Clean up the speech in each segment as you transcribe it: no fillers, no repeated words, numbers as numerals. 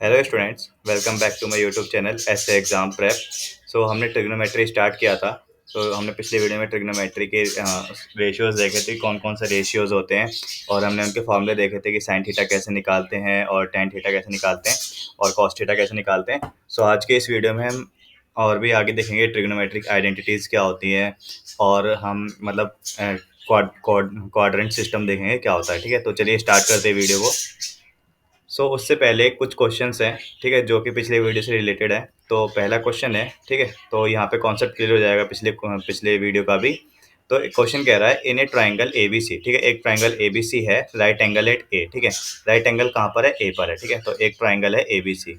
Hello students, welcome back to my YouTube channel ऐसे exam prep. हमने trigonometry start किया था। तो हमने पिछले वीडियो में ट्रिग्नोमेट्री के रेशियोज़ देखे थे, कौन कौन से रेशियोज़ होते हैं, और हमने उनके फॉर्मूले देखे थे कि साइन थीटा कैसे निकालते हैं और टेन थीटा कैसे निकालते हैं और कॉस थीटा कैसे निकालते हैं। आज के इस वीडियो में हम और भी आगे देखेंगे ट्रिग्नोमेट्रिक आइडेंटिटीज़ क्या होती हैं, और हम मतलब क्वाड्रेंट सिस्टम देखेंगे क्या होता है। ठीक है, तो चलिए स्टार्ट करते हैं वीडियो को। उससे पहले कुछ क्वेश्चंस हैं, ठीक है, जो कि पिछले वीडियो से रिलेटेड है। तो पहला क्वेश्चन है, ठीक है, तो यहाँ पे कॉन्सेप्ट क्लियर हो जाएगा पिछले पिछले वीडियो का भी। तो एक क्वेश्चन कह रहा है इन ए ट्राइंगल ए बी सी, ठीक है, एक ट्राइंगल ए बी सी है, राइट एंगल एट ए, ठीक है। राइट एंगल कहाँ पर है? ए पर है, ठीक है। तो एक ट्राइंगल है A B C,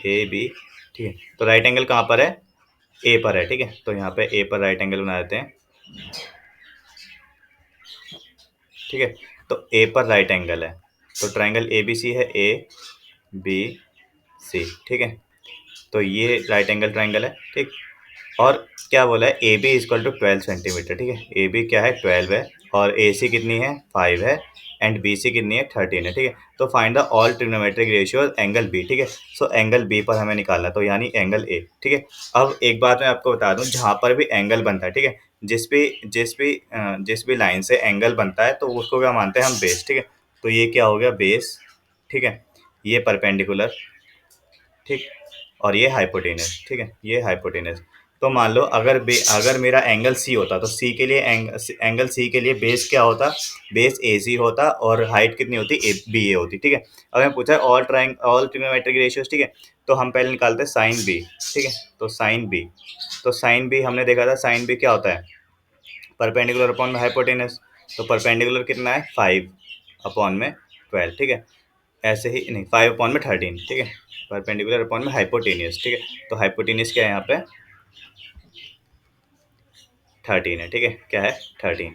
A B, ठीक है। तो राइट एंगल कहाँ पर है? ए पर है, ठीक है। तो यहाँ पे ए पर राइट एंगल बना देते हैं, ठीक है। तो ए पर राइट एंगल है, तो ट्राइंगल ए बी सी है, ए बी सी, ठीक है। तो ये राइट एंगल ट्राइंगल है, ठीक। और क्या बोला है? A B equal to 12 centimetre, ठीक है। ए बी क्या है? 12 है, और ए सी कितनी है? 5 है, एंड बी सी कितनी है? 13 है, ठीक है। तो find the all trigonometric ratio angle B, ठीक है। एंगल बी पर हमें निकालना है, तो यानी एंगल ए, ठीक है। अब एक बात मैं आपको बता दूं, जहां पर भी एंगल बनता है, ठीक है, जिस भी लाइन से एंगल बनता है, तो उसको क्या मानते हैं हम? बेस, ठीक है। तो ये क्या हो गया? बेस, ठीक है। ये परपेंडिकुलर, ठीक, और ये हाइपोटेनस, ठीक है, ये हाइपोटेनस। तो मान लो अगर मेरा एंगल सी होता, तो सी के लिए एंगल सी के लिए बेस क्या होता? बेस ए सी होता, और हाइट कितनी होती? ए बी ए होती, ठीक है। अब मैं पूछा है ऑल ट्रिग्नोमेट्रिक रेशियोज, ठीक है। तो हम पहले निकालते हैं साइन बी, ठीक है। तो साइन बी हमने देखा था, साइन बी क्या होता है? परपेंडिकुलर अपॉन में हाइपोटेनस। तो परपेंडिकुलर कितना है? 5 अपॉन में 12, ठीक है। ऐसे ही नहीं, 5 अपॉन में 13, ठीक है। परपेंडिकुलर अपॉन में हाइपोटेनियस, ठीक है। तो हाइपोटेनियस क्या है यहाँ पे? 13 है, ठीक है। क्या है? 13।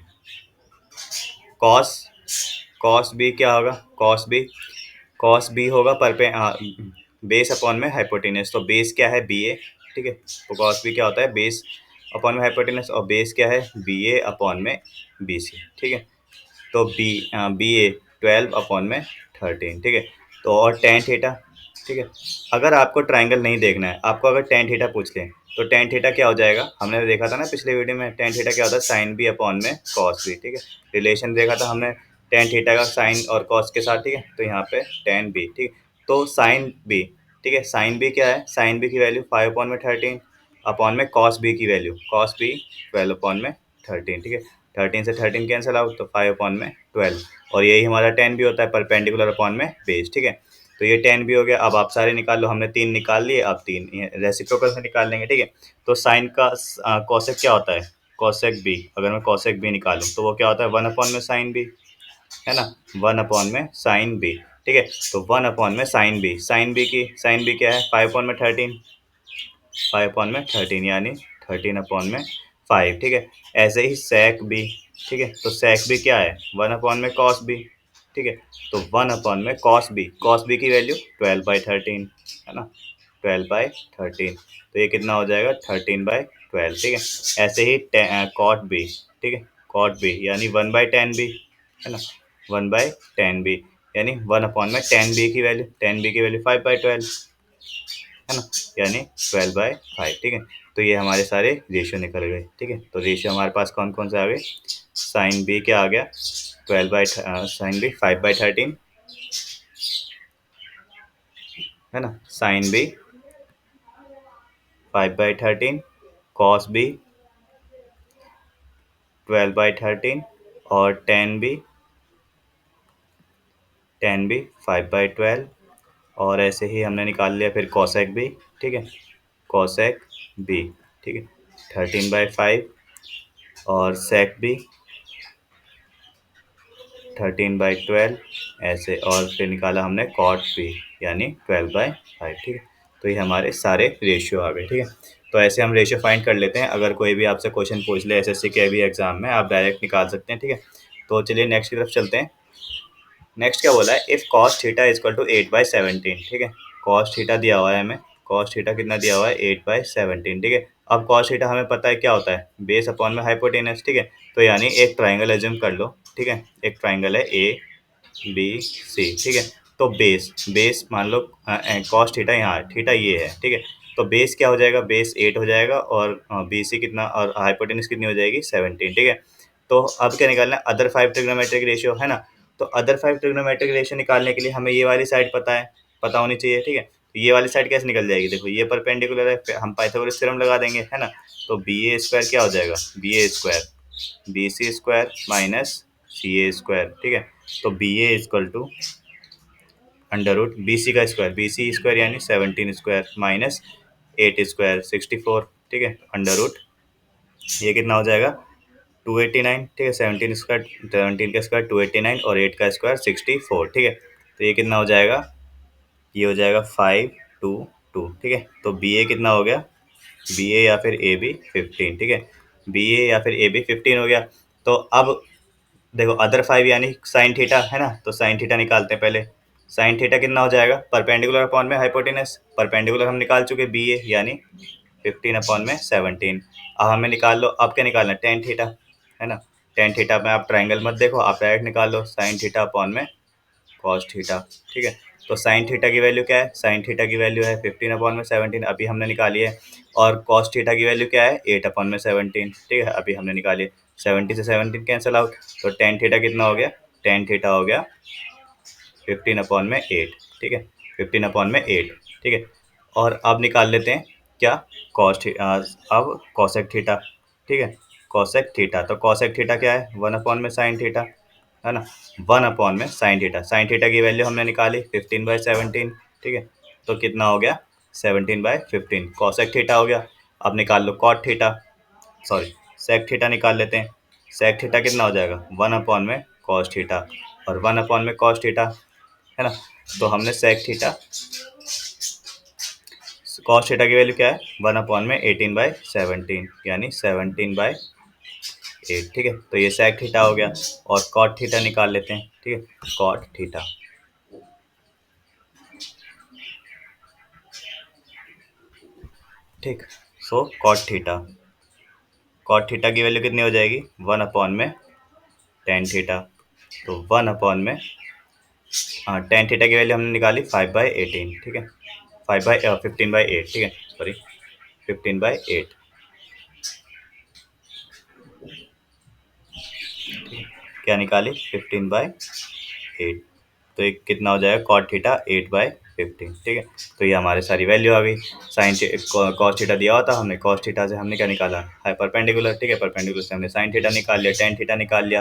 कॉस कॉस बी क्या होगा? कॉस बी होगा बेस अपॉन में हाइपोटेनियस। तो बेस क्या है? बी ए, ठीक है। तो कॉस बी क्या होता है? बेस अपॉन में हाइपोटेनियस, और बेस क्या है? बी ए अपॉन में बी सी, ठीक है। तो बी ए 12 अपॉन में 13, ठीक है। तो और टेन थीटा, ठीक है। अगर आपको ट्राइंगल नहीं देखना है, आपको अगर टेन थीटा पूछ लें, तो टेन थीटा क्या हो जाएगा? हमने देखा था ना पिछले वीडियो में, टेन थीटा क्या होता है? साइन बी अपॉन में कॉस बी, ठीक है। रिलेशन देखा था हमने टेन थीटा का साइन और कॉस के साथ, ठीक है। तो यहाँ पे टेन बी, ठीक है। तो साइन बी, ठीक है, साइन बी क्या है? साइन बी की वैल्यू 5 अपॉन में 13 अपॉन में कॉस बी की वैल्यू, कॉस बी 12 अपॉन में 13, ठीक है। 13 से 13 कैंसिल आउट, तो 5 अपॉन में 12, और यही हमारा 10 भी होता है, परपेंडिकुलर अपॉन में बेस, ठीक है। तो ये 10 भी हो गया। अब आप सारे निकाल लो, हमने 3 निकाल लिए, अब 3 रेसिप्रोकल से निकाल लेंगे, ठीक है। तो साइन का कॉसेक क्या होता है? कॉसेक बी, अगर मैं कॉसेक बी निकालूं, तो वो क्या होता है? 1 अपॉन में साइन बी, है ना, 1 अपॉन में साइन बी, ठीक है। तो 1 अपॉन में साइन बी क्या है? 5 अपॉन में 13, 5 अपॉन में 13, यानी 13 अपॉन में 5, ठीक है। ऐसे ही सेक बी, ठीक है। तो सेक बी क्या है? 1 अपॉन में कॉस बी, ठीक है। तो 1 अपॉन में कॉस बी की वैल्यू 12/13, है ना, 12/13। तो ये कितना हो जाएगा? 13/12, ठीक है। ऐसे ही कॉट बी, ठीक है, कॉट बी यानी 1/10 बी, है ना, 1/10 बी, यानी 1 अपॉन में टेन बी की वैल्यू 5/12, है ना, यानी 12/5, ठीक है। तो ये हमारे सारे रेशियो निकल गए, ठीक है। तो रेशियो हमारे पास कौन कौन से आ गए? साइन बी क्या आ गया? साइन बी 5/13, है ना, साइन बी 5/13, कॉस बी 12/13, और टेन बी 5/12, और ऐसे ही हमने निकाल लिया फिर कॉसेक बी, ठीक है, कॉसेक बी, ठीक है, 13/5, और सेक बी 13/12, ऐसे, और फिर निकाला हमने कॉट बी, यानी 12/5, ठीक है। तो ये हमारे सारे रेशियो आ गए, ठीक है। तो ऐसे हम रेशियो फाइंड कर लेते हैं। अगर कोई भी आपसे क्वेश्चन पूछ ले एसएससी के भी एग्जाम में, आप डायरेक्ट निकाल सकते हैं, ठीक है। तो चलिए नेक्स्ट की तरफ चलते हैं। नेक्स्ट क्या बोला है? If cos theta equal to 8/17, ठीक है। कॉस थीटा दिया हुआ है हमें, कॉस थीटा कितना दिया हुआ है? 8/17, ठीक है। अब कॉस थीटा हमें पता है क्या होता है? बेस अपॉन में हाइपोटेनस, ठीक है। तो यानी एक ट्राइंगल एज्यूम कर लो, ठीक है, एक ट्राइंगल है ए बी सी, ठीक है। तो बेस मान लो कॉस थीटा यहाँ, थीटा ये है, ठीक है। तो बेस क्या हो जाएगा, बेस 8 हो जाएगा और BC कितना और हाइपोटेनस कितनी हो जाएगी 17, ठीक है। तो अब क्या निकालना है, अदर 5 ट्रिग्नोमेट्रिक रेशियो है ना। तो अदर 5 ट्रिग्नोमेट्रिक रेशियो निकालने के लिए हमें ये वाली साइड पता होनी चाहिए, ठीक है। तो ये वाली साइड कैसे निकल जाएगी, देखो ये परपेंडिकुलर है, फिर हम पाइथागोरस थ्योरम लगा देंगे, है ना। तो BA² क्या हो जाएगा, BA² BC² माइनस CA², ठीक है। तो BA equal to under root BC² यानी 17² माइनस 8² 64, ठीक है, अंडर रूट ये कितना हो जाएगा 289, ठीक है। 17 का स्क्वायर 289 और 8 का स्क्वायर 64, ठीक है। तो ये कितना हो जाएगा, ये हो जाएगा 522, ठीक है। तो BA कितना हो गया, BA या फिर AB 15, ठीक है। BA या फिर AB 15 हो गया। तो अब देखो अदर 5 यानी साइन थीटा है ना, तो साइन थीटा निकालते हैं पहले। साइन थीटा कितना हो जाएगा, परपेंडिकुलर अपॉन में हाइपोटेनस, परपेंडिकुलर हम निकाल चुके BA यानी 15/17। अब हमें निकाल लो, अब क्या निकालना है, टेन थीटा, है ना। टेन थीटा में आप ट्राइंगल मत देखो, आप डायरेक्ट निकाल लो साइन थीटा अपॉन में कॉस थीटा, ठीक है। तो साइन थीटा की वैल्यू क्या है, साइन थीटा की वैल्यू है 15/17, अभी हमने निकाली है। और कॉस थीटा की वैल्यू क्या है, 8/17, ठीक है, अभी हमने निकाली है। 70 से 17 कैंसिल आउट, तो टेन थीटा कितना हो गया, टेन थीटा हो गया 15/8, ठीक है, 15/8, ठीक है। और अब निकाल लेते हैं क्या, अब कॉसेक थीटा, ठीक है, कॉसेक थीटा। तो कॉसेक थीटा क्या है, 1 में साइन थीटा, है ना, 1 में साइन थीटा। साइन थीटा की वैल्यू हमने निकाली 15/17, ठीक है। तो कितना हो गया 17/15, कॉसेक थीटा हो गया। अब निकाल लो cot theta, sorry sec theta निकाल लेते हैं। सेक थीटा कितना हो जाएगा, 1 में कॉस थीटा और 1 में कॉस थीटा, है ना। तो हमने सेक थीटा, कॉस थीटा की वैल्यू क्या है, 1/18/17 यानी 17/8, ठीक है। तो ये सेक थीटा हो गया। और कॉट थीटा निकाल लेते हैं, ठीक है, कॉट थीटा, ठीक। सो कॉट थीटा की वैल्यू कितनी हो जाएगी, 1/10 थीटा। तो 1 टेन थीटा की वैल्यू हमने निकाली 5/18, ठीक है, 15/8, ठीक है, सॉरी 15/8, क्या निकाली 15/8। तो एक कितना हो जाएगा कॉट थीटा 8/15, ठीक है। तो ये हमारे सारी वैल्यू आ गई। साइन कॉस थीटा दिया हुआ था, हमने कॉस थीटा से हमने क्या निकाला है परपेंडिकुलर, ठीक है, परपेंडिकुलर से हमने साइन थीटा निकाल लिया, टेन थीटा निकाल लिया,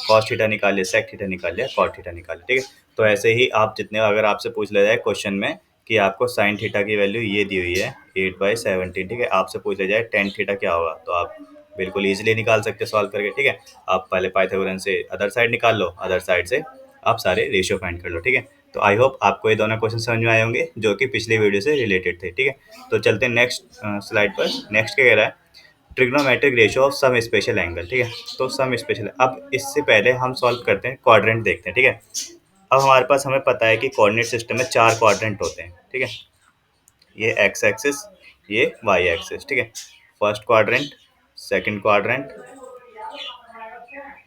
कॉस थीटा निकाल लिया, सेक थीटा निकाल लिया, कॉट थीटा निकाल लिया, ठीक है। तो ऐसे ही आप जितने, अगर आपसे पूछ लिया जाए क्वेश्चन में कि आपको साइन थीटा की वैल्यू ये दी हुई है 8/17, ठीक है, आपसे पूछ लिया जाए टेन थीटा क्या होगा, तो आप बिल्कुल ईजिली निकाल सकते सॉल्व करके, ठीक है। आप पहले पाइथागोरन से अदर साइड निकाल लो, अदर साइड से आप सारे रेशियो फाइंड कर लो, ठीक है। तो आई होप आपको ये दोनों क्वेश्चन समझ में आए होंगे जो कि पिछली वीडियो से रिलेटेड थे, ठीक है। तो चलते हैं नेक्स्ट स्लाइड पर। नेक्स्ट क्या कह रहा है, trigonometric ratio of some special angle, ठीक है। तो सम स्पेशल, अब इससे पहले हम सॉल्व करते हैं क्वाड्रेंट देखते हैं, ठीक है। अब हमारे पास हमें पता है कि कोऑर्डिनेट सिस्टम में 4 क्वाड्रेंट होते हैं, ठीक है। ये एक्स एक्सिस, ये वाई एक्सिस, ठीक है। First quadrant, second quadrant,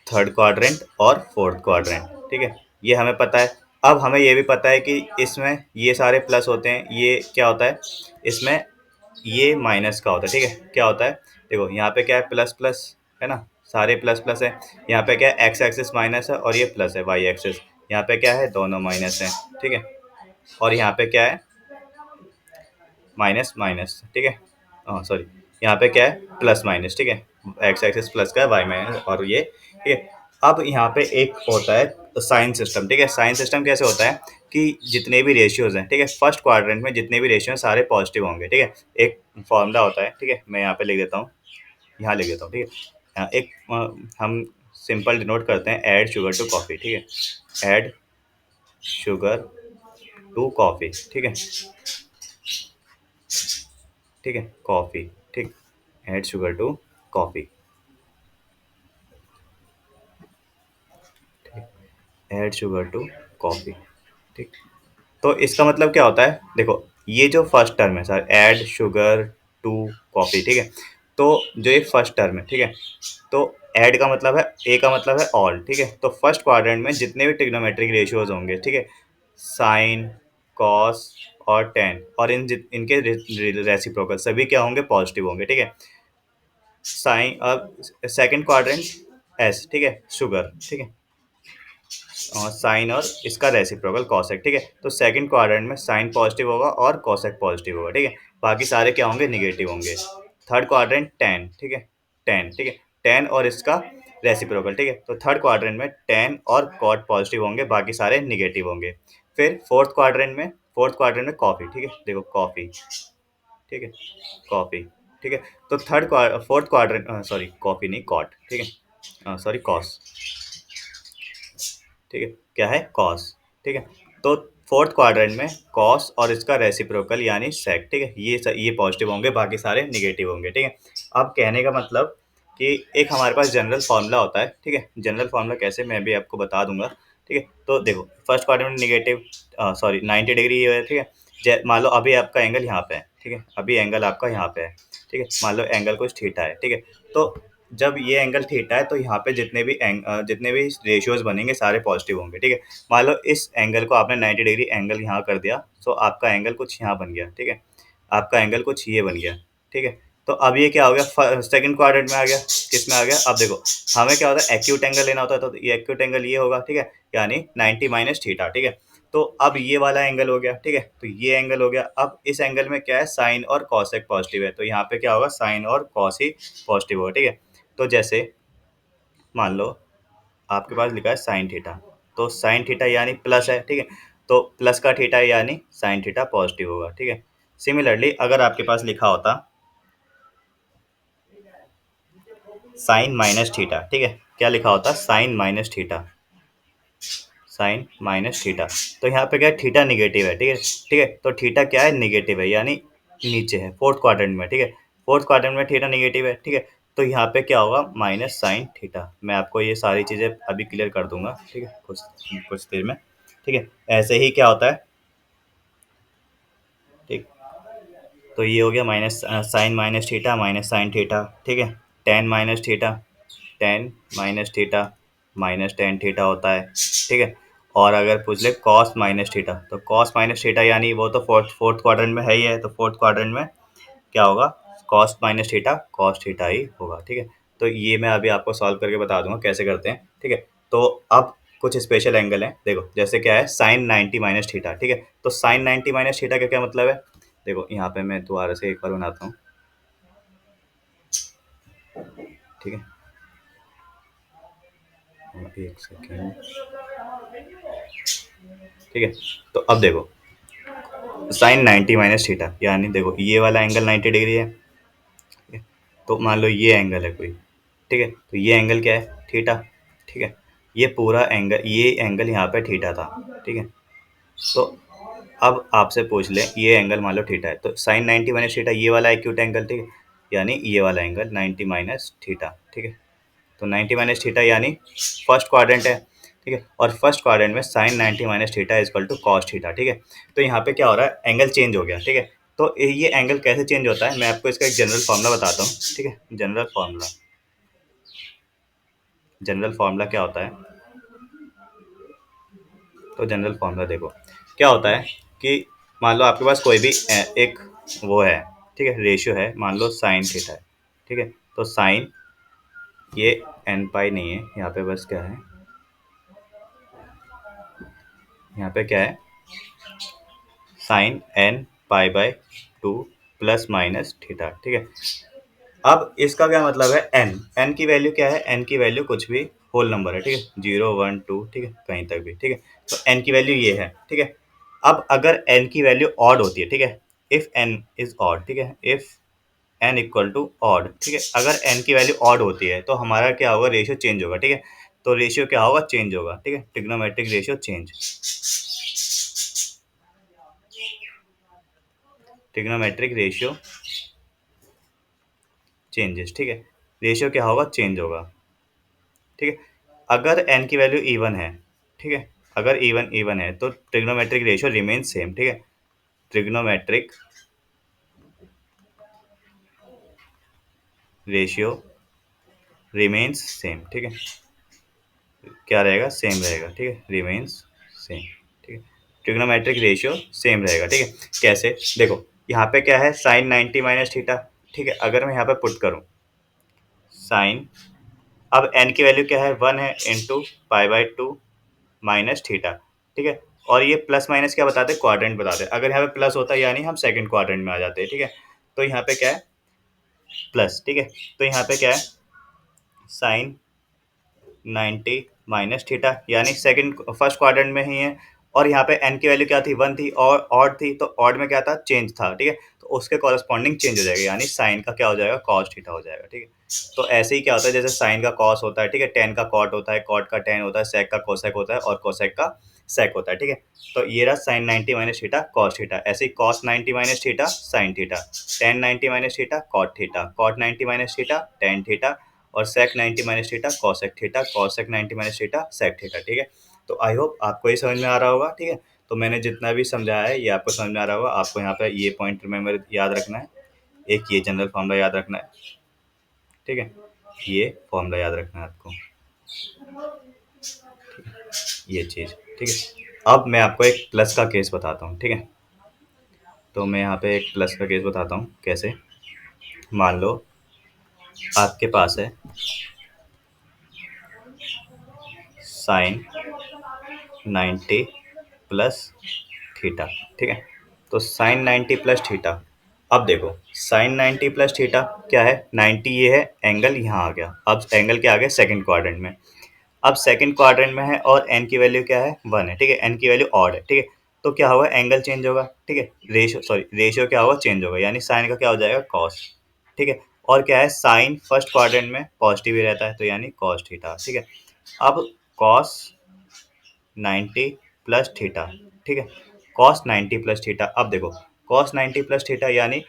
third quadrant और फोर्थ क्वाड्रेंट, ठीक है, ये हमें पता है। अब हमें ये भी पता है कि इसमें ये सारे प्लस होते हैं, ये क्या होता है, इसमें ये माइनस का होता है, ठीक है। क्या होता है, देखो यहाँ पे क्या है, प्लस प्लस, है ना, सारे प्लस प्लस है। यहाँ पे क्या है, एक्स एक्सिस माइनस है और ये प्लस है वाई एक्सिस, यहाँ पे क्या है, दोनों माइनस है, ठीक है। और यहाँ पे क्या है, माइनस माइनस, ठीक है, हाँ सॉरी, यहाँ पे क्या है, प्लस माइनस, ठीक है, एक्स एक्सिस प्लस का है, वाई माइनस, और ये, ठीक है। अब यहाँ पे एक होता है साइन सिस्टम, ठीक है। साइन सिस्टम कैसे होता है कि जितने भी रेशियोज हैं, ठीक है, फर्स्ट क्वाड्रेंट में जितने भी रेशियो हैं सारे पॉजिटिव होंगे, ठीक है। एक फॉर्मूला होता है, ठीक है, मैं यहाँ पे लिख देता हूँ, यहाँ लिख देता हूँ, ठीक है। एक हम सिंपल डिनोट करते हैं, ऐड शुगर टू कॉफ़ी, ठीक है, ऐड शुगर टू कॉफ़ी, ठीक है, ठीक है, कॉफ़ी, ठीक, add sugar to coffee, add sugar to coffee, ठीक। तो इसका मतलब क्या होता है, देखो ये जो फर्स्ट टर्म है sir, add sugar to coffee, ठीक है। तो जो ये फर्स्ट टर्म है, ठीक है, तो ऐड का मतलब है, ए का मतलब है ऑल, ठीक है। तो फर्स्ट क्वाड्रेंट में जितने भी ट्रिग्नोमेट्रिक रेशियोज होंगे, ठीक है, साइन, कॉस और टेन, और इनके रेसिप्रोकल सभी क्या होंगे, पॉजिटिव होंगे, ठीक है। साइन, अब सेकंड क्वाड्रेंट एस, ठीक है, शुगर, ठीक है, और साइन और इसका रेसिप्रोकल कॉसेक, ठीक है। तो सेकंड क्वाड्रेंट में साइन पॉजिटिव होगा और कॉसेक पॉजिटिव होगा, ठीक है। बाकी सारे क्या होंगे, निगेटिव होंगे। थर्ड क्वाड्रेंट टेन, ठीक है, टेन, ठीक है, टेन और इसका रेसिप्रोकल, ठीक है। तो थर्ड क्वाड्रेंट में टेन और कॉट पॉजिटिव होंगे, बाकी सारे निगेटिव होंगे। फिर फोर्थ क्वाड्रेंट में कॉफी, ठीक है, देखो कॉफी, ठीक है, कॉफी, ठीक है। तो फोर्थ क्वाड्रेंट, सॉरी कॉफी नहीं, कॉट, ठीक है, सॉरी कॉस, ठीक है, क्या है, कॉस, ठीक है। तो फोर्थ क्वाड्रेंट में कॉस और इसका रेसिप्रोकल यानी सेक, ठीक है, ये पॉजिटिव होंगे, बाकी सारे निगेटिव होंगे, ठीक है। अब कहने का मतलब कि एक हमारे पास जनरल फार्मूला होता है, ठीक है। जनरल फार्मूला कैसे, मैं भी आपको बता दूंगा, ठीक है। तो देखो फर्स्ट क्वाड्रेंट में निगेटिव, सॉरी 90 डिग्री ये है, ठीक है। मान लो अभी आपका एंगल यहाँ पे है, ठीक है, अभी एंगल आपका यहाँ पे है, ठीक है, मान लो एंगल कुछ थीटा है, ठीक है। तो जब ये एंगल थीटा है तो यहाँ पे जितने भी रेशियोज बनेंगे सारे पॉजिटिव होंगे, ठीक है। मान लो इस एंगल को आपने 90 डिग्री एंगल यहाँ कर दिया, तो आपका एंगल कुछ यहाँ बन गया, ठीक है, आपका एंगल कुछ ये बन गया, ठीक है। तो अब ये क्या हो गया, सेकंड क्वाड्रेंट में आ गया, किस में आ गया, अब देखो हमें क्या होता है, एक्यूट एंगल लेना होता है, तो ये एक्यूट एंगल ये होगा, ठीक है, यानी 90 माइनस थीटा, ठीक है। तो अब ये वाला एंगल हो गया, ठीक है, तो ये एंगल हो गया। अब इस एंगल में क्या है, साइन और कॉसेक पॉजिटिव है, तो यहाँ पे क्या होगा, साइन और कॉस ही पॉजिटिव होगा, ठीक है। तो जैसे मान लो आपके पास लिखा है साइन थीटा, तो साइन थीटा यानी प्लस है, ठीक है, तो प्लस का थीटा यानी साइन थीटा पॉजिटिव होगा, ठीक है। सिमिलरली अगर आपके पास लिखा होता साइन माइनस थीटा, ठीक है, क्या लिखा होता, sine minus theta, sine minus theta, तो यहाँ पे क्या है, थीटा निगेटिव है, ठीक है, ठीक है। तो थीटा क्या है, निगेटिव है, यानी नीचे है फोर्थ क्वाड्रेंट में, ठीक है, फोर्थ क्वाड्रेंट में थीटा निगेटिव है, ठीक है। तो यहाँ पे क्या होगा, माइनस साइन थीटा। मैं आपको ये सारी चीज़ें अभी क्लियर कर दूंगा, ठीक है, कुछ कुछ देर में, ठीक है। ऐसे ही क्या होता है, ठीक, तो ये हो गया minus sine minus theta minus sine theta, ठीक है। Tan minus theta, tan minus theta minus tan theta होता है, ठीक है। और अगर पूछ ले कॉस माइनस थीटा, तो कॉस माइनस थीटा यानी वो तो फोर्थ क्वाड्रेंट में है ही है, तो फोर्थ क्वाड्रेंट में क्या होगा, cos minus theta cos theta ही होगा, ठीक है। तो ये मैं अभी आपको सॉल्व करके बता दूंगा कैसे करते हैं, ठीक है। तो अब कुछ स्पेशल एंगल हैं, देखो जैसे क्या है, साइन 90 माइनस थीटा, ठीक है। तो साइन 90 माइनस थीटा का क्या मतलब है, देखो यहाँ पे मैं दोबारा से एक बार बनाता हूँ, ठीक है, एक सेकेंड, ठीक है। तो अब देखो साइन 90 माइनस थीटा यानी देखो ये वाला एंगल 90 डिग्री है, ठीक है? तो मान लो ये एंगल है कोई, ठीक है, तो ये एंगल क्या है, थीटा, ठीक है। ये पूरा एंगल, ये एंगल यहाँ पे थीटा था, ठीक है। तो अब आपसे पूछ लें ये एंगल मान लो थीटा है, तो साइन 90 माइनस थीटा ये वाला एक्यूट एंगल, ठीक है, यानी ये वाला एंगल 90 माइनस थीटा, ठीक है। तो 90 माइनस थीटा यानी फर्स्ट क्वाड्रेंट है, ठीक है, और फर्स्ट क्वाड्रेंट में sine 90 minus theta is equal to cos theta, ठीक है। तो यहाँ पे क्या हो रहा है, एंगल चेंज हो गया, ठीक है। तो ये एंगल कैसे चेंज होता है, मैं आपको इसका एक जनरल फार्मूला बताता हूँ, ठीक है। जनरल फार्मूला क्या होता है, तो जनरल फार्मूला देखो क्या होता है कि मान लो आपके पास कोई भी एक वो है, ठीक है, रेशियो है, मान लो साइन थीटा है, ठीक है। तो साइन, ये एन पाई नहीं है यहाँ पे, बस क्या है, यहाँ पे क्या है, sine n pi by two plus minus theta, ठीक है। अब इसका क्या मतलब है, एन एन की वैल्यू क्या है, एन की वैल्यू कुछ भी होल नंबर है, ठीक है, जीरो वन टू, ठीक है, कहीं तक भी, ठीक है। तो एन की वैल्यू ये है, ठीक है। अब अगर एन की वैल्यू ऑड होती है, ठीक है, इफ एन इज ऑड, ठीक है, if n equal to odd, ठीक है, अगर एन की वैल्यू ऑड होती है तो हमारा क्या होगा, रेशियो चेंज होगा, ठीक है। तो रेशियो क्या होगा, चेंज होगा, ठीक है, trigonometric ratio change, trigonometric ratio changes, ठीक है, रेशियो क्या होगा, चेंज होगा, ठीक है। अगर एन की वैल्यू इवन है, ठीक है, अगर इवन इवन है तो ट्रिग्नोमेट्रिक रेशियो रिमेन सेम, ठीक है, ट्रिग्नोमेट्रिक रेशियो रिमेन्स सेम, ठीक है, क्या रहेगा, सेम रहेगा, ठीक है, रिमेन्स सेम, ठीक है। ट्रिग्नोमेट्रिक रेशियो सेम रहेगा, ठीक है। कैसे, देखो यहाँ पे क्या है साइन 90 माइनस थीटा, ठीक है। अगर मैं यहाँ पे पुट करूँ साइन, अब एन की वैल्यू क्या है 1 है into pi by 2 minus theta, ठीक है। और ये प्लस माइनस क्या बताते हैं, क्वाड्रेंट बताते हैं। अगर यहाँ पे प्लस होता है यानी हम सेकंड क्वाड्रेंट में आ जाते हैं, ठीक है। तो यहाँ पे क्या है प्लस, ठीक है। तो यहाँ पे क्या है साइन 90 माइनस थीटा यानी सेकंड फर्स्ट क्वाड्रेंट में ही है। और यहाँ पे एन की वैल्यू क्या थी 1 थी और ऑड थी, तो ऑड में क्या था चेंज था, ठीक है। तो उसके कॉरस्पॉन्डिंग चेंज हो जाएगा यानी साइन का क्या हो जाएगा कॉस थीटा हो जाएगा, ठीक है। तो ऐसे ही क्या होता है जैसे साइन का कॉस होता है, ठीक है, टेन का कॉट होता है, कॉट का टेन होता है, सेक का कोसेक होता है और कोसेक का सेक होता है, ठीक है। तो ये रहा sine 90 minus theta cos theta, ऐसे ही cos 90 minus theta sine theta, tan 90 minus theta cot theta, cot 90 minus theta tan theta और sec 90 minus theta cosec theta, cosec 90 minus theta sec theta, ठीक है। तो आई होप आपको ये समझ में आ रहा होगा, ठीक है। तो मैंने जितना भी समझाया है ये आपको समझ में आ रहा होगा। आपको यहाँ पे ये पॉइंट रिमेम्बर याद रखना है, एक ये जनरल फॉर्मूला याद रखना है, ठीक है। ये फॉर्मूला याद रखना है आपको, ये चीज़, ठीक है। अब मैं आपको एक प्लस का केस बताता हूँ, ठीक है। तो मैं यहाँ पे एक प्लस का केस बताता हूँ कैसे। मान लो आपके पास है साइन 90 प्लस थीटा, ठीक है। तो साइन 90 प्लस थीटा, अब देखो साइन 90 प्लस थीटा क्या है 90, ये है एंगल यहाँ आ गया। अब एंगल क्या आ गया सेकंड क्वाड्रेंट में। अब सेकंड क्वाड्रेंट में है और एन की वैल्यू क्या है 1 है, ठीक है। एन की वैल्यू ऑड है, ठीक है। तो क्या होगा एंगल चेंज होगा, ठीक है। रेशियो क्या होगा चेंज होगा यानी साइन का क्या हो जाएगा कॉस, ठीक है। और क्या है साइन फर्स्ट क्वाड्रेंट में पॉजिटिव ही रहता है तो यानी कॉस थीटा, ठीक है। अब कॉस 90 प्लस थीटा, ठीक है। कॉस 90 प्लस थीटा, अब देखो कॉस 90 प्लस थीटा यानी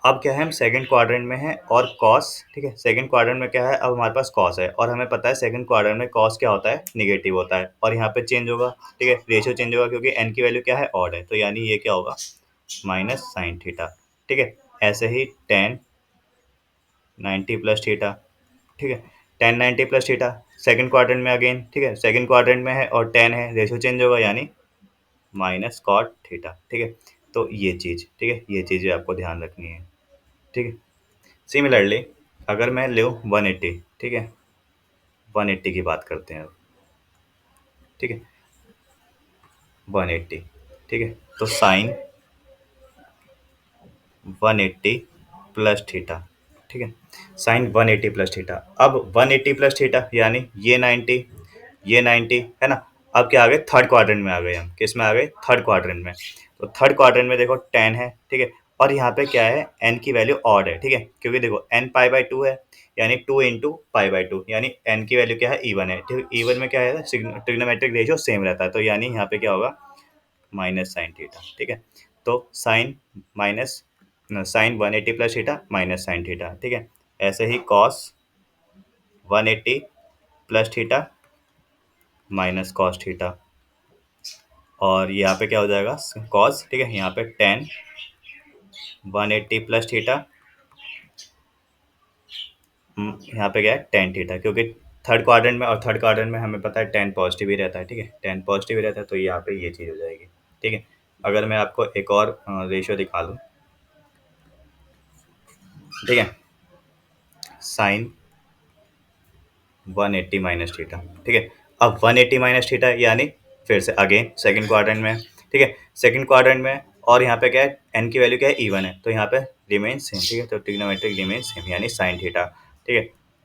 अब क्या है हम सेकंड क्वाड्रेंट में हैं और कॉस, ठीक है। सेकंड क्वाड्रेंट में क्या है अब हमारे पास कॉस है और हमें पता है सेकंड क्वाड्रेंट में कॉस क्या होता है निगेटिव होता है और यहाँ पे चेंज होगा, ठीक है। रेशियो चेंज होगा क्योंकि एन की वैल्यू क्या है ऑड है तो यानी ये क्या होगा माइनस साइन थीटा, ठीक है। ऐसे ही टेन 90 प्लस थीटा, ठीक है। Ten 90 plus theta second quadrant में अगेन, ठीक है। सेकंड क्वाड्रेंट में है और टेन है, रेशियो चेंज होगा यानी माइनस कॉट थीटा, ठीक है। तो ये चीज़, ठीक है, ये चीज़ें आपको ध्यान रखनी है, ठीक है। सिमिलरली अगर मैं लूँ 180, ठीक है, 180 की बात करते हैं अब, ठीक है। 180, ठीक है। तो साइन 180 प्लस थीटा, ठीक है। साइन 180 प्लस थीटा, अब 180 प्लस थीटा यानी ये 90, ये 90 है ना। अब क्या आ गए थर्ड क्वाड्रेंट में आ गए हम, किस में आ गए थर्ड क्वाड्रेंट में। तो थर्ड क्वाड्रेंट में देखो 10 है, ठीक है। और यहाँ पे क्या है एन की वैल्यू ऑड है, ठीक है, क्योंकि देखो एन पाई बाई 2 है यानी 2 इंटू पाई बाई 2 यानी एन की वैल्यू क्या है इवन है, ठीक। इवन में क्या है ट्रिग्नोमेट्रिक रेशियो सेम रहता है तो यानी यहाँ पे क्या होगा माइनस साइन थीटा, ठीक है। तो sine minus sine 180 plus theta minus sine theta, ठीक है। ऐसे ही cos 180 plus theta minus cos theta और यहाँ पे क्या हो जाएगा कॉस, ठीक है। यहाँ पे टेन 180 प्लस थीटा, यहाँ पे क्या है टेन थीटा क्योंकि थर्ड क्वाड्रेंट में और थर्ड क्वाड्रेंट में हमें पता है टेन पॉजिटिव ही रहता है, ठीक है। टेन पॉजिटिव ही रहता है तो यहाँ पे ये चीज़ हो जाएगी, ठीक है। अगर मैं आपको एक और रेशियो दिखा दूँ, ठीक है, साइन 180 माइनस थीटा, ठीक है। अब 180 माइनस थीटा यानी फिर से अगेन सेकंड क्वाड्रेंट में, ठीक है। सेकंड क्वाड्रेंट में और यहाँ पे क्या है एन की वैल्यू क्या है इवन है तो यहाँ पे रिमेन सेम, ठीक है। तो ट्रिग्नोमेट्रिक रिमेन सेम यानी साइन थीटा, ठीक है।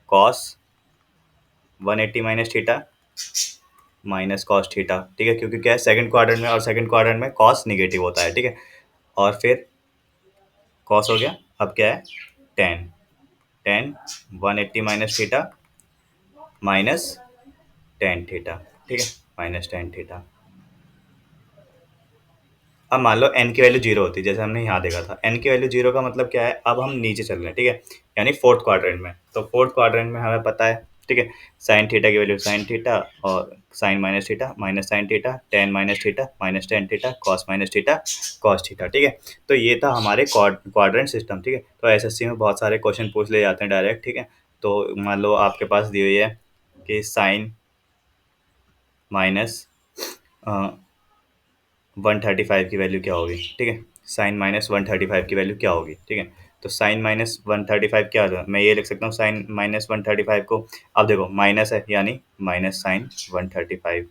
Cos 180 minus theta minus cos theta, ठीक है, क्योंकि क्या है सेकंड क्वाड्रेंट में और सेकंड क्वाड्रेंट में कॉस निगेटिव होता है, ठीक है। और फिर कॉस हो गया, अब क्या है ten, ten 180 minus theta minus tan theta, ठीक है, माइनस टेन थीटा। अब मान लो एन की वैल्यू जीरो होती है जैसे हमने यहाँ देखा था, एन की वैल्यू जीरो का मतलब क्या है अब हम नीचे चल रहे हैं, ठीक है, यानी फोर्थ क्वाड्रेंट में। तो फोर्थ क्वाड्रेंट में हमें पता है, ठीक है, साइन थीटा की वैल्यू साइन थीटा और sine minus theta minus sine theta, tan minus theta minus tan theta, cos minus theta cos theta, ठीक है। तो ये था हमारे क्वाड्रेंट सिस्टम, ठीक है। तो एसएससी में बहुत सारे क्वेश्चन पूछ ले जाते हैं डायरेक्ट, ठीक है। तो मान लो आपके पास दी हुई है कि साइन माइनस 135 की वैल्यू क्या होगी, ठीक है। साइन माइनस 135 की वैल्यू क्या होगी, ठीक है। तो साइन माइनस 135 क्या होगा, मैं ये लिख सकता हूँ साइन माइनस 135 को। अब देखो माइनस है यानी माइनस साइन 135,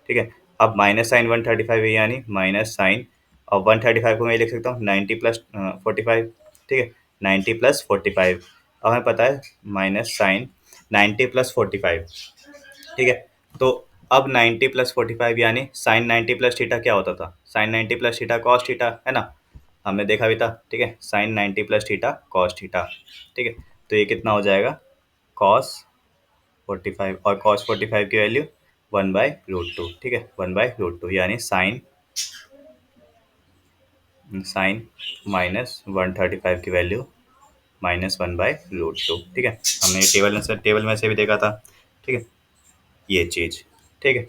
ठीक है। अब माइनस साइन 135 है यानी माइनस साइन, और 135 को मैं ये लिख सकता हूँ 90 प्लस 45, ठीक है। 90 प्लस 45, अब हमें पता है माइनस साइन 90 प्लस 45, ठीक है। तो अब 90 प्लस 45 यानी साइन 90 प्लस थीटा क्या होता था, sine 90 plus theta cos theta, है ना, हमने देखा भी था, ठीक है। Sine 90 plus theta cos theta, ठीक है। तो ये कितना हो जाएगा, कॉस 45, और कॉस 45 की वैल्यू 1/√2, ठीक है, 1/√2 यानी साइन साइन माइनस 135 की वैल्यू -1/√2, ठीक है। हमने टेबल में से भी देखा था, ठीक है, ये चीज़, ठीक है।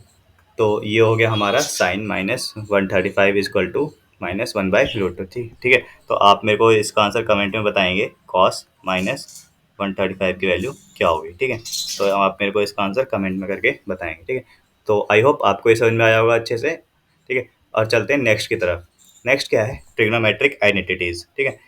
तो ये हो गया हमारा साइन -135 इजक्वल टू -1/√2, ठीक ठीक है। तो आप मेरे को इसका आंसर कमेंट में बताएंगे कॉस -135 की वैल्यू क्या होगी, ठीक है। तो आप मेरे को इसका आंसर कमेंट में करके बताएंगे, ठीक है। तो आई होप आपको ये समझ में आया होगा अच्छे से, ठीक है। और चलते हैं नेक्स्ट की तरफ। नेक्स्ट क्या है, ट्रिग्नोमेट्रिक आइडेंटिटीज़, ठीक है।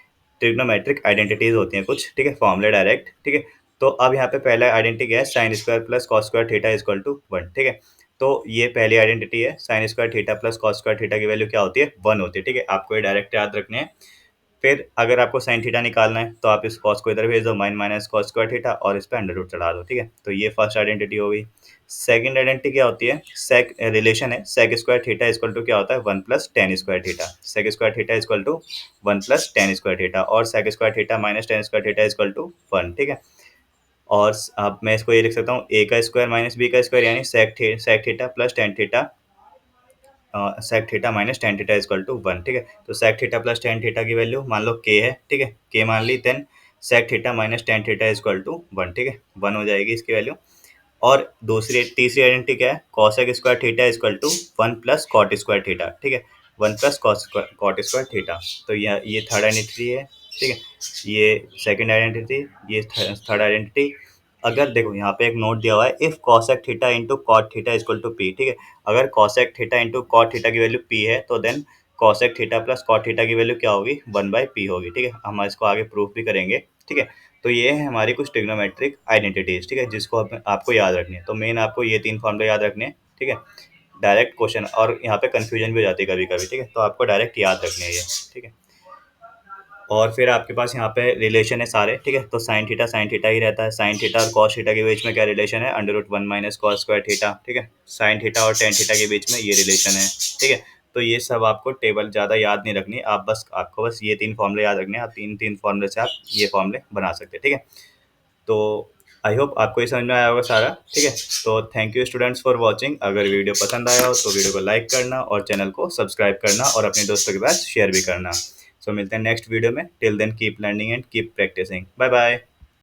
ट्रिग्नोमेट्रिक आइडेंटिटीज़ होती हैं कुछ, ठीक है, फॉर्मूले डायरेक्ट, ठीक है। तो अब यहाँ पे पहला आइडेंटिटी क्या है, sine square plus cos square theta equal to 1, ठीक है। तो ये पहली आइडेंटिटी है, sine square theta plus cos square theta की वैल्यू क्या होती है, 1 होती है, ठीक है। आपको ये डायरेक्ट याद रखने हैं। फिर अगर आपको साइन थीटा निकालना है तो आप इस कॉस को इधर भेज दो, माइनस कॉस स्क्वायर थीटा, और इस पे अंडर रूट चढ़ा दो, ठीक है। तो ये फर्स्ट आइडेंटिटी हो गई। सेकंड आइडेंटिटी क्या होती है, सेक रिलेशन है, sec square theta equal to क्या होता है, 1 plus tan square theta, sec square theta equal to 1 plus tan square theta, और sec square theta minus tan square theta equal to 1, ठीक है। और अब मैं इसको ये लिख सकता हूँ, ए का स्क्वायर माइनस बी का स्क्वायर यानी sec theta plus tan theta, sec theta minus tan theta equal to 1, ठीक है। तो sec theta plus tan theta की वैल्यू मान लो के है, ठीक है, के मान ली, then sec theta minus tan theta equal to 1, ठीक है, 1 हो जाएगी इसकी वैल्यू। और तीसरी आइडेंटिटी क्या है, cosec square theta equal to 1 plus cot square theta, ठीक है, 1 प्लस कॉट स्क्वायर थीटा। तो ये थर्ड आइडेंटिटी है, ठीक है। ये सेकंड आइडेंटिटी, ये थर्ड आइडेंटिटी। अगर देखो यहाँ पे एक नोट दिया हुआ है, if cosec theta into cot theta equal to p, ठीक है। अगर cosec theta into cot theta की वैल्यू पी है तो then cosec theta plus cot theta की वैल्यू क्या होगी, 1/p होगी, ठीक है। हम इसको आगे प्रूफ भी करेंगे, ठीक है। तो ये है हमारी कुछ ट्रिग्नोमेट्रिक आइडेंटिटीज, ठीक है, जिसको आपको याद रखनी है। तो मेन आपको ये 3 फॉर्मूले याद रखने हैं, ठीक है। डायरेक्ट क्वेश्चन, और यहाँ पे कंफ्यूजन भी हो जाती है कभी कभी, ठीक है, तो आपको डायरेक्ट याद रखने हैं ये, ठीक है। और फिर आपके पास यहाँ पे रिलेशन है सारे, ठीक है। तो साइन थीटा ही रहता है, साइन थीटा और कॉस थीटा के बीच में क्या रिलेशन है, under root 1 minus cos square theta, ठीक है। साइन थीटा और टेन थीटा के बीच में ये रिलेशन है, ठीक है। तो ये सब आपको टेबल ज़्यादा याद नहीं रखनी, आपको बस ये 3 फॉर्मूले याद रखने हैं। आप तीन तीन फॉर्मूले से आप ये फॉर्मूले बना सकते हैं, ठीक है। तो आई होप आपको ये समझ में आया होगा सारा, ठीक है। तो thank you students for watching. अगर वीडियो पसंद आया हो तो वीडियो को लाइक करना और चैनल को सब्सक्राइब करना और अपने दोस्तों के पास शेयर भी करना। सो मिलते हैं नेक्स्ट वीडियो में। Till then keep learning and keep practising. Bye bye.